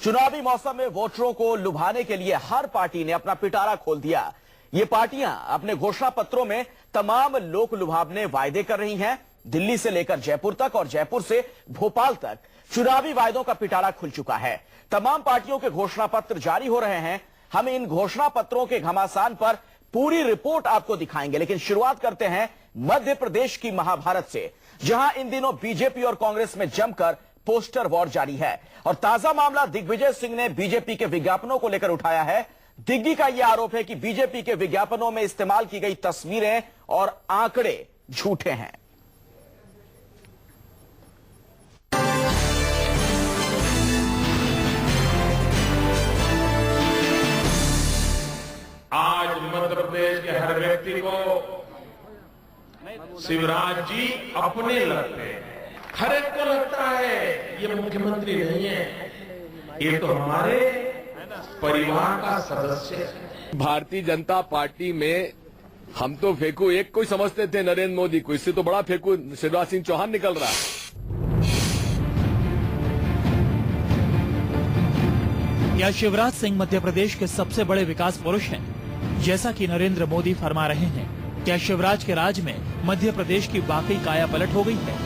चुनावी मौसम में वोटरों को लुभाने के लिए हर पार्टी ने अपना पिटारा खोल दिया। ये पार्टियां अपने घोषणा पत्रों में तमाम लोक लुभावने वायदे कर रही हैं। दिल्ली से लेकर जयपुर तक और जयपुर से भोपाल तक चुनावी वायदों का पिटारा खुल चुका है। तमाम पार्टियों के घोषणा पत्र जारी हो रहे हैं। हम इन घोषणा पत्रों के घमासान पर पूरी रिपोर्ट आपको दिखाएंगे, लेकिन शुरुआत करते हैं मध्य प्रदेश की महाभारत से, जहां इन दिनों बीजेपी और कांग्रेस में जमकर पोस्टर वॉर जारी है। और ताजा मामला दिग्विजय सिंह ने बीजेपी के विज्ञापनों को लेकर उठाया है। दिग्गी का यह आरोप है कि बीजेपी के विज्ञापनों में इस्तेमाल की गई तस्वीरें और आंकड़े झूठे हैं। आज मध्य प्रदेश के हर व्यक्ति को शिवराज जी अपने लगते हैं। हर एक को लगता है ये मुख्यमंत्री नहीं है, ये तो हमारे परिवार का सदस्य है। भारतीय जनता पार्टी में हम तो फेंकू एक को ही समझते थे, नरेंद्र मोदी को। इससे तो बड़ा फेंकू शिवराज सिंह चौहान निकल रहा है। क्या शिवराज सिंह मध्य प्रदेश के सबसे बड़े विकास पुरुष हैं, जैसा कि नरेंद्र मोदी फरमा रहे हैं? क्या शिवराज के राज में मध्य प्रदेश की वाकई काया पलट हो गई है,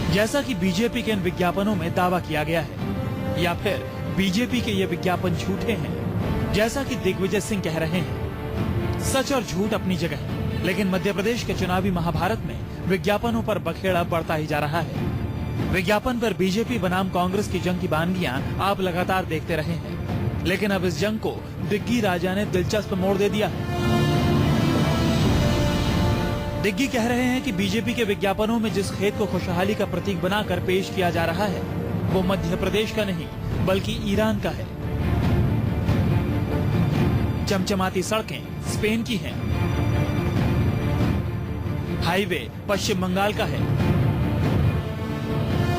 जैसा कि बीजेपी के इन विज्ञापनों में दावा किया गया है? या फिर बीजेपी के ये विज्ञापन झूठे हैं, जैसा कि दिग्विजय सिंह कह रहे हैं? सच और झूठ अपनी जगह है, लेकिन मध्य प्रदेश के चुनावी महाभारत में विज्ञापनों पर बखेड़ा बढ़ता ही जा रहा है। विज्ञापन पर बीजेपी बनाम कांग्रेस की जंग की बानगियां आप लगातार देखते रहे हैं, लेकिन अब इस जंग को दिग्गी राजा ने दिलचस्प मोड़ दे दिया है। दिग्गी कह रहे हैं कि बीजेपी के विज्ञापनों में जिस खेत को खुशहाली का प्रतीक बनाकर पेश किया जा रहा है, वो मध्य प्रदेश का नहीं बल्कि ईरान का है। चमचमाती सड़कें स्पेन की हैं, हाईवे पश्चिम बंगाल का है,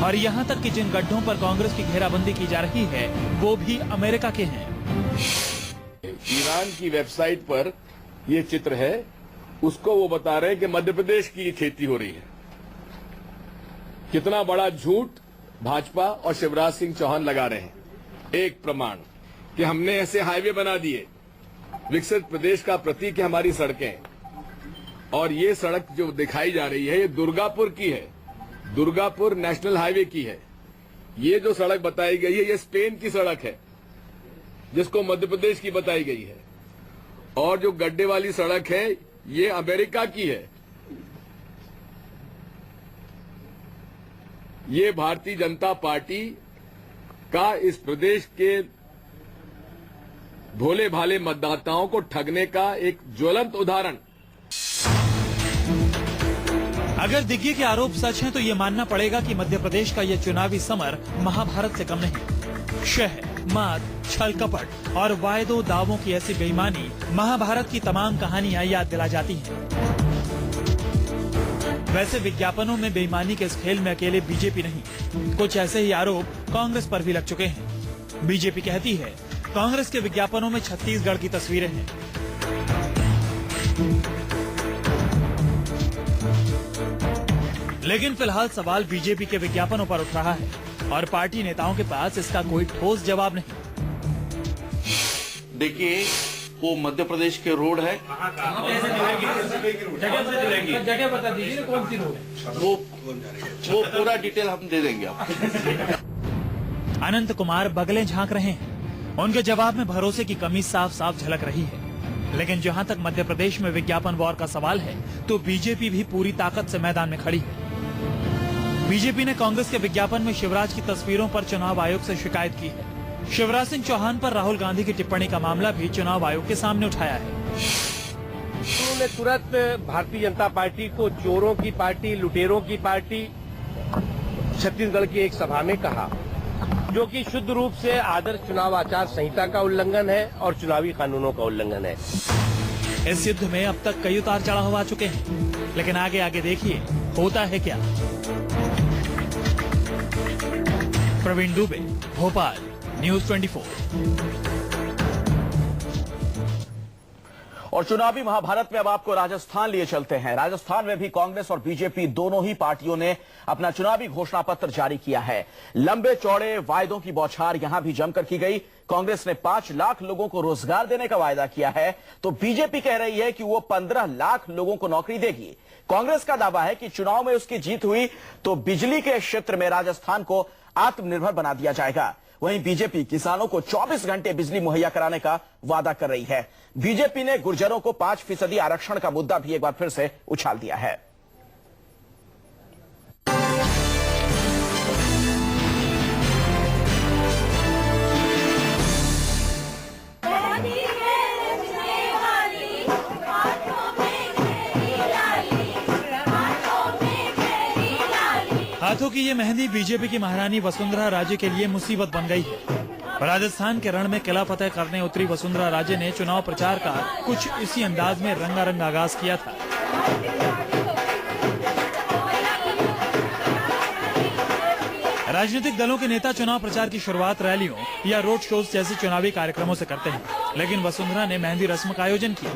और यहाँ तक कि जिन गड्ढों पर कांग्रेस की घेराबंदी की जा रही है वो भी अमेरिका के हैं। ईरान की वेबसाइट पर ये चित्र है, उसको वो बता रहे हैं कि मध्य प्रदेश की खेती हो रही है। कितना बड़ा झूठ भाजपा और शिवराज सिंह चौहान लगा रहे हैं। एक प्रमाण कि हमने ऐसे हाईवे बना दिए, विकसित प्रदेश का प्रतीक है हमारी सड़कें। और ये सड़क जो दिखाई जा रही है ये दुर्गापुर की है, दुर्गापुर नेशनल हाईवे की है। ये जो सड़क बताई गई है ये स्पेन की सड़क है, जिसको मध्य प्रदेश की बताई गई है। और जो गड्ढे वाली सड़क है ये अमेरिका की है। ये भारतीय जनता पार्टी का इस प्रदेश के भोले भाले मतदाताओं को ठगने का एक ज्वलंत उदाहरण। अगर दिग्गी के आरोप सच हैं तो ये मानना पड़ेगा कि मध्य प्रदेश का ये चुनावी समर महाभारत से कम नहीं। शहर, मात, छल कपट और वायदों दावों की ऐसी बेईमानी महाभारत की तमाम कहानियां याद दिला जाती हैं। वैसे विज्ञापनों में बेईमानी के इस खेल में अकेले बीजेपी नहीं, कुछ ऐसे ही आरोप कांग्रेस पर भी लग चुके हैं। बीजेपी कहती है कांग्रेस के विज्ञापनों में छत्तीसगढ़ की तस्वीरें हैं। लेकिन फिलहाल सवाल बीजेपी के विज्ञापनों पर उठ रहा है और पार्टी नेताओं के पास इसका कोई ठोस जवाब नहीं। देखिए, वो मध्य प्रदेश के रोड है। जगह बता दीजिए कौन सी रोड है? वो पूरा डिटेल हम दे देंगे आपको। अनंत कुमार बगलें झांक रहे हैं। उनके जवाब में भरोसे की कमी साफ साफ झलक रही है। लेकिन जहां तक मध्य प्रदेश में विज्ञापन वॉर का सवाल है तो बीजेपी भी पूरी ताकत से मैदान में खड़ी है। बीजेपी ने कांग्रेस के विज्ञापन में शिवराज की तस्वीरों पर चुनाव आयोग से शिकायत की है। शिवराज सिंह चौहान पर राहुल गांधी की टिप्पणी का मामला भी चुनाव आयोग के सामने उठाया है। उन्होंने तुरंत भारतीय जनता पार्टी को चोरों की पार्टी, लुटेरों की पार्टी छत्तीसगढ़ की एक सभा में कहा, जो कि शुद्ध रूप से आदर्श चुनाव आचार संहिता का उल्लंघन है और चुनावी कानूनों का उल्लंघन है। इस युद्ध में अब तक कई उतार चढ़ाव आ चुके हैं, लेकिन आगे आगे देखिए होता है क्या। प्रवीण दुबे, भोपाल, न्यूज़ 24। और चुनावी महाभारत में अब आपको राजस्थान लिए चलते हैं। राजस्थान में भी कांग्रेस और बीजेपी दोनों ही पार्टियों ने अपना चुनावी घोषणा पत्र जारी किया है। लंबे चौड़े वायदों की बौछार यहां भी जमकर की गई। कांग्रेस ने 5 लाख लोगों को रोजगार देने का वायदा किया है, तो बीजेपी कह रही है कि वो 15 लाख लोगों को नौकरी देगी। कांग्रेस का दावा है कि चुनाव में उसकी जीत हुई तो बिजली के क्षेत्र में राजस्थान को आत्मनिर्भर बना दिया जाएगा। वहीं बीजेपी किसानों को 24 घंटे बिजली मुहैया कराने का वादा कर रही है। बीजेपी ने गुर्जरों को 5% आरक्षण का मुद्दा भी एक बार फिर से उछाल दिया है। हाथों की ये मेहंदी बीजेपी की महारानी वसुंधरा राजे के लिए मुसीबत बन गई है। राजस्थान के रण में किला फतेह करने उतरी वसुंधरा राजे ने चुनाव प्रचार का कुछ इसी अंदाज में रंगारंग आगाज किया था। राजनीतिक दलों के नेता चुनाव प्रचार की शुरुआत रैलियों या रोड शोज जैसे चुनावी कार्यक्रमों से करते हैं, लेकिन वसुंधरा ने मेहंदी रस्म का आयोजन किया।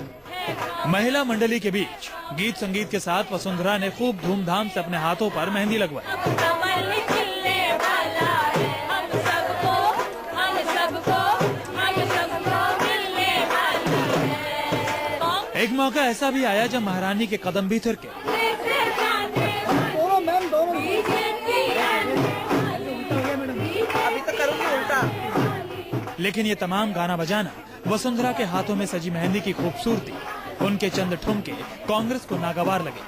महिला मंडली के बीच गीत संगीत के साथ वसुंधरा ने खूब धूमधाम से अपने हाथों पर मेहंदी लगवाई। एक मौका ऐसा भी आया जब महारानी के कदम भी थिरके। लेकिन ये तमाम गाना बजाना, वसुंधरा के हाथों में सजी मेहंदी की खूबसूरती, उनके चंद ठुमके कांग्रेस को नागवार लगे।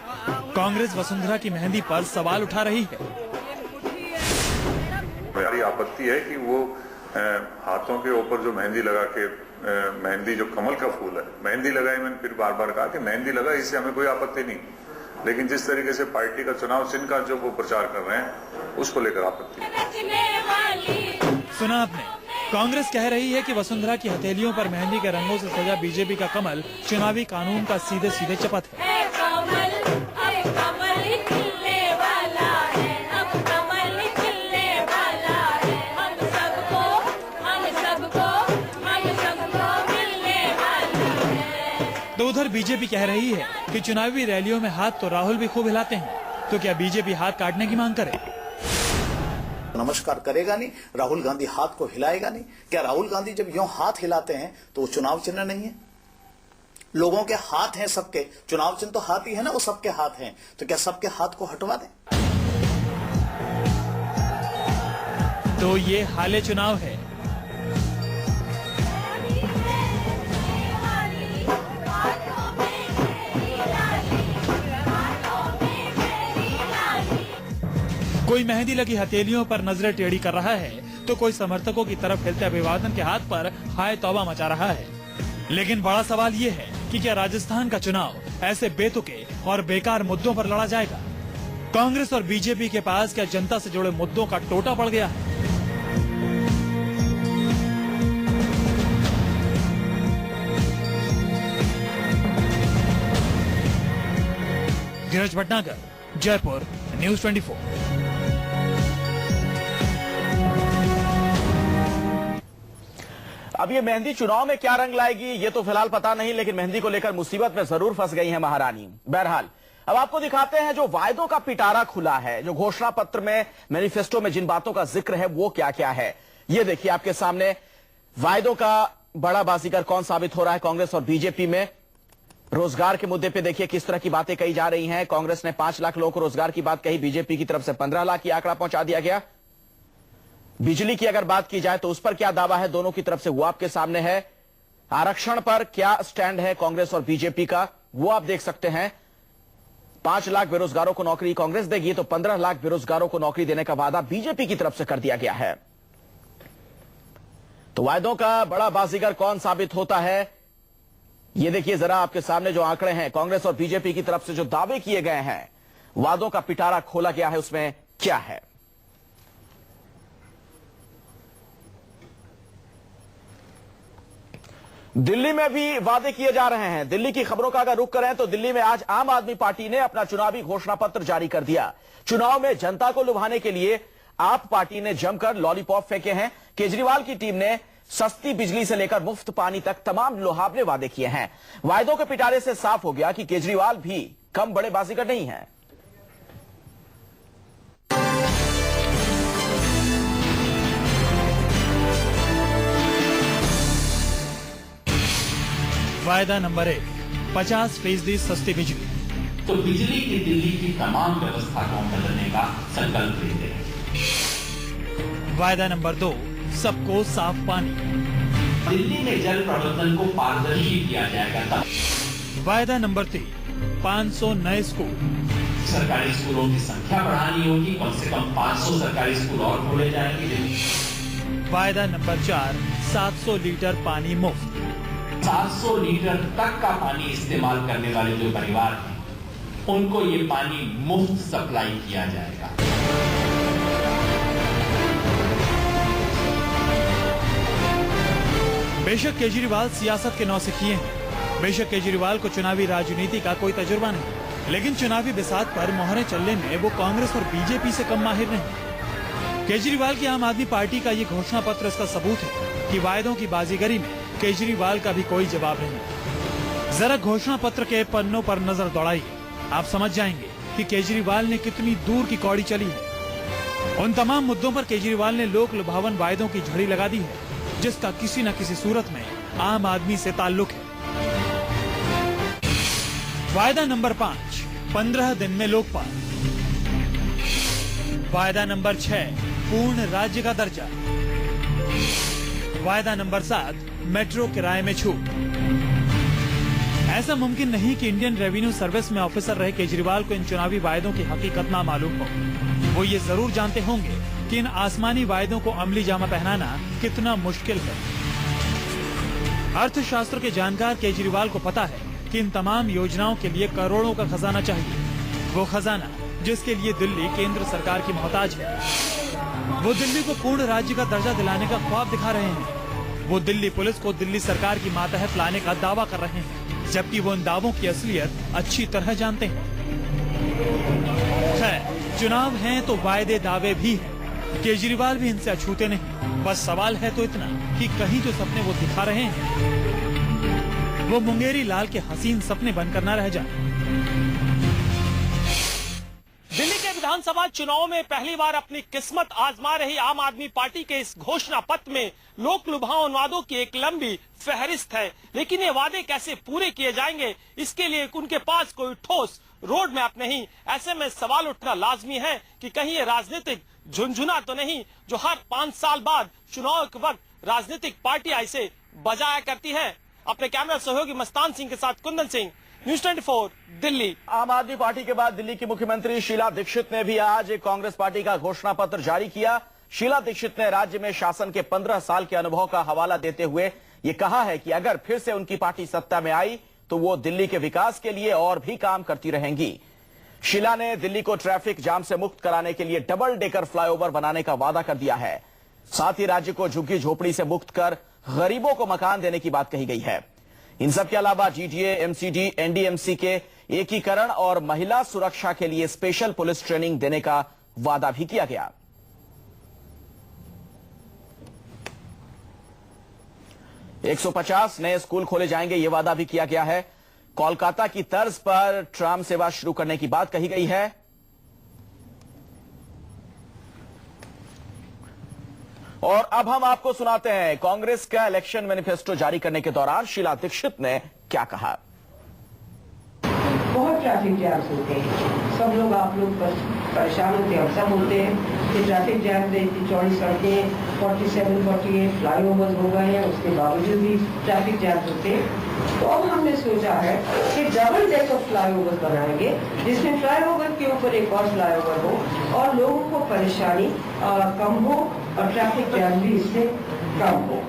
कांग्रेस वसुंधरा की मेहंदी पर सवाल उठा रही है। मेरी आपत्ति है कि वो हाथों के ऊपर जो मेहंदी लगा के मेहंदी जो कमल का फूल है, मेहंदी लगाई। मैंने फिर बार बार कहा कि मेहंदी लगा, इससे हमें कोई आपत्ति नहीं, लेकिन जिस तरीके से पार्टी का चुनाव चिन्ह का जो वो प्रचार कर रहे हैं उसको लेकर आपत्ति। सुना आपने, कांग्रेस कह रही है कि वसुंधरा की हथेलियों पर मेहंदी के रंगों से सजा बीजेपी का कमल चुनावी कानून का सीधे सीधे चपत है। तो उधर बीजेपी कह रही है कि चुनावी रैलियों में हाथ तो राहुल भी खूब हिलाते हैं, तो क्या बीजेपी हाथ काटने की मांग करे? नमस्कार करेगा नहीं, राहुल गांधी हाथ को हिलाएगा नहीं। क्या राहुल गांधी जब यूं हाथ हिलाते हैं तो वो चुनाव चिन्ह नहीं है? लोगों के हाथ हैं सबके, चुनाव चिन्ह तो हाथ ही है ना, वो सबके हाथ हैं, तो क्या सबके हाथ को हटवा दें? तो ये हाले चुनाव है। कोई मेहंदी लगी हथेलियों पर नजरें टेढ़ी कर रहा है, तो कोई समर्थकों की तरफ हिलते अभिवादन के हाथ पर हाय तौबा मचा रहा है। लेकिन बड़ा सवाल ये है कि क्या राजस्थान का चुनाव ऐसे बेतुके और बेकार मुद्दों पर लड़ा जाएगा? कांग्रेस और बीजेपी के पास क्या जनता से जुड़े मुद्दों का टोटा पड़ गया है? धीरज भटनागर, जयपुर, न्यूज़ 24। अब ये मेहंदी चुनाव में क्या रंग लाएगी ये तो फिलहाल पता नहीं, लेकिन मेहंदी को लेकर मुसीबत में जरूर फंस गई है महारानी। बहरहाल अब आपको दिखाते हैं जो वायदों का पिटारा खुला है, जो घोषणा पत्र में, मैनिफेस्टो में जिन बातों का जिक्र है वो क्या क्या है। ये देखिए आपके सामने वायदों का बड़ा बाजीगर कौन साबित हो रहा है कांग्रेस और बीजेपी में। रोजगार के मुद्दे पे देखिए किस तरह की बातें कही जा रही हैं। कांग्रेस ने 5 लाख लोगों को रोजगार की बात कही, बीजेपी की तरफ से 15 लाख की आंकड़ा पहुंचा दिया गया। बिजली की अगर बात की जाए तो उस पर क्या दावा है दोनों की तरफ से वो आपके सामने है। आरक्षण पर क्या स्टैंड है कांग्रेस और बीजेपी का वो आप देख सकते हैं। 5 लाख बेरोजगारों को नौकरी कांग्रेस देगी, तो 15 लाख बेरोजगारों को नौकरी देने का वादा बीजेपी की तरफ से कर दिया गया है। तो वायदों का बड़ा बाजीगर कौन साबित होता है ये देखिए जरा आपके सामने जो आंकड़े हैं कांग्रेस और बीजेपी की तरफ से जो दावे किए गए हैं, वादों का पिटारा खोला गया है, उसमें क्या है। दिल्ली में भी वादे किए जा रहे हैं। दिल्ली की खबरों का अगर रुख करें तो दिल्ली में आज आम आदमी पार्टी ने अपना चुनावी घोषणा पत्र जारी कर दिया। चुनाव में जनता को लुभाने के लिए आप पार्टी ने जमकर लॉलीपॉप फेंके हैं। केजरीवाल की टीम ने सस्ती बिजली से लेकर मुफ्त पानी तक तमाम लुभावने वादे किए हैं। वायदों के पिटारे से साफ हो गया कि केजरीवाल भी कम बड़े बाजीगर नहीं है। वायदा नंबर 1, 50% सस्ती बिजली। तो बिजली की दिल्ली की तमाम व्यवस्था को बदलने का संकल्प लेते हैं। वायदा नंबर 2, सबको साफ पानी। दिल्ली में जल प्रबंधन को पारदर्शी किया जाएगा। वायदा नंबर 3, 500 नए स्कूल। सरकारी स्कूलों की संख्या बढ़ानी होगी, कम से कम 500 सरकारी स्कूल और खोले जाएंगे। वायदा नंबर 4, 700 लीटर पानी मुफ्त। 700 लीटर तक का पानी इस्तेमाल करने वाले जो परिवार हैं, उनको ये पानी मुफ्त सप्लाई किया जाएगा। बेशक केजरीवाल सियासत के नौसिखिए हैं, बेशक केजरीवाल को चुनावी राजनीति का कोई तजुर्बा नहीं, लेकिन चुनावी बिसात पर मोहरें चलने में वो कांग्रेस और बीजेपी से कम माहिर नहीं। केजरीवाल की आम आदमी पार्टी का ये घोषणा पत्र इसका सबूत है कि वायदों की बाजीगरी में केजरीवाल का भी कोई जवाब नहीं। जरा घोषणा पत्र के पन्नों पर नजर दौड़ाइए, आप समझ जाएंगे कि केजरीवाल ने कितनी दूर की कौड़ी चली है। उन तमाम मुद्दों पर केजरीवाल ने लोक लुभावन वायदों की झड़ी लगा दी है, जिसका किसी न किसी सूरत में आम आदमी से ताल्लुक है। वायदा नंबर 5, 15 दिन में लोकपाल। वायदा नंबर 6, पूर्ण राज्य का दर्जा। वायदा नंबर 7, मेट्रो किराए में छूट। ऐसा मुमकिन नहीं कि इंडियन रेवेन्यू सर्विस में ऑफिसर रहे केजरीवाल को इन चुनावी वायदों की हकीकत ना मालूम हो। वो ये जरूर जानते होंगे कि इन आसमानी वायदों को अमली जामा पहनाना कितना मुश्किल है। अर्थशास्त्र के जानकार केजरीवाल को पता है कि इन तमाम योजनाओं के लिए करोड़ों का खजाना चाहिए, वो खजाना जिसके लिए दिल्ली केंद्र सरकार की मोहताज है। वो दिल्ली को पूर्ण राज्य का दर्जा दिलाने का ख्वाब दिखा रहे हैं। वो दिल्ली पुलिस को दिल्ली सरकार की मातहत लाने का दावा कर रहे हैं, जबकि वो इन दावों की असलियत अच्छी तरह जानते हैं। खैर, चुनाव हैं तो वायदे दावे भी हैं। केजरीवाल भी इनसे अछूते नहीं। बस सवाल है तो इतना कि कहीं जो सपने वो दिखा रहे हैं, वो मुंगेरी लाल के हसीन सपने बनकर न रह जाए। दिल्ली के विधानसभा चुनाव में पहली बार अपनी किस्मत आजमा रही आम आदमी पार्टी के इस घोषणा पत्र में लोक लुभावन वादों की एक लंबी फहरिस्त है, लेकिन ये वादे कैसे पूरे किए जाएंगे, इसके लिए उनके पास कोई ठोस रोड मैप नहीं। ऐसे में सवाल उठना लाजमी है कि कहीं ये राजनीतिक झुंझुना तो नहीं जो हर 5 साल बाद चुनाव के वक्त राजनीतिक पार्टियां इसे बजाया करती है। अपने कैमरा सहयोगी मस्तान सिंह के साथ कुंदन सिंह, न्यूज़ 24, दिल्ली। आम आदमी पार्टी के बाद दिल्ली की मुख्यमंत्री शीला दीक्षित ने भी आज कांग्रेस पार्टी का घोषणा पत्र जारी किया। शीला दीक्षित ने राज्य में शासन के 15 साल के अनुभव का हवाला देते हुए ये कहा है कि अगर फिर से उनकी पार्टी सत्ता में आई तो वो दिल्ली के विकास के लिए और भी काम करती रहेंगी। शीला ने दिल्ली को ट्रैफिक जाम से मुक्त कराने के लिए डबल डेकर फ्लाईओवर बनाने का वादा कर दिया है। साथ ही राज्य को झुग्गी झोपड़ी से मुक्त कर गरीबों को मकान देने की बात कही गई है। इन सब के अलावा जीटीए, एमसीडी, एनडीएमसी के एकीकरण और महिला सुरक्षा के लिए स्पेशल पुलिस ट्रेनिंग देने का वादा भी किया गया। एक 150 नए स्कूल खोले जाएंगे, यह वादा भी किया गया है। कोलकाता की तर्ज पर ट्राम सेवा शुरू करने की बात कही गई है। और अब हम आपको सुनाते हैं कांग्रेस का इलेक्शन मैनिफेस्टो जारी करने के दौरान शीला दीक्षित ने क्या कहा। बहुत ट्रैफिक जैम्स होते हैं, सब लोग आप लोग परेशान होते हैं, सब होते हैं कि ट्रैफिक जैम से इतनी चौड़ी सड़कें 47-48 फ्लाईओवर हो गए हैं, उसके बावजूद भी ट्रैफिक जैम होते हैं। तो अब हमने सोचा है कि डबल डेकर फ्लाईओवर बनाएंगे, जिसमें फ्लाईओवर के ऊपर एक और फ्लाईओवर हो और लोगों को परेशानी कम हो और ट्रैफिक जैम भी इससे कम हो।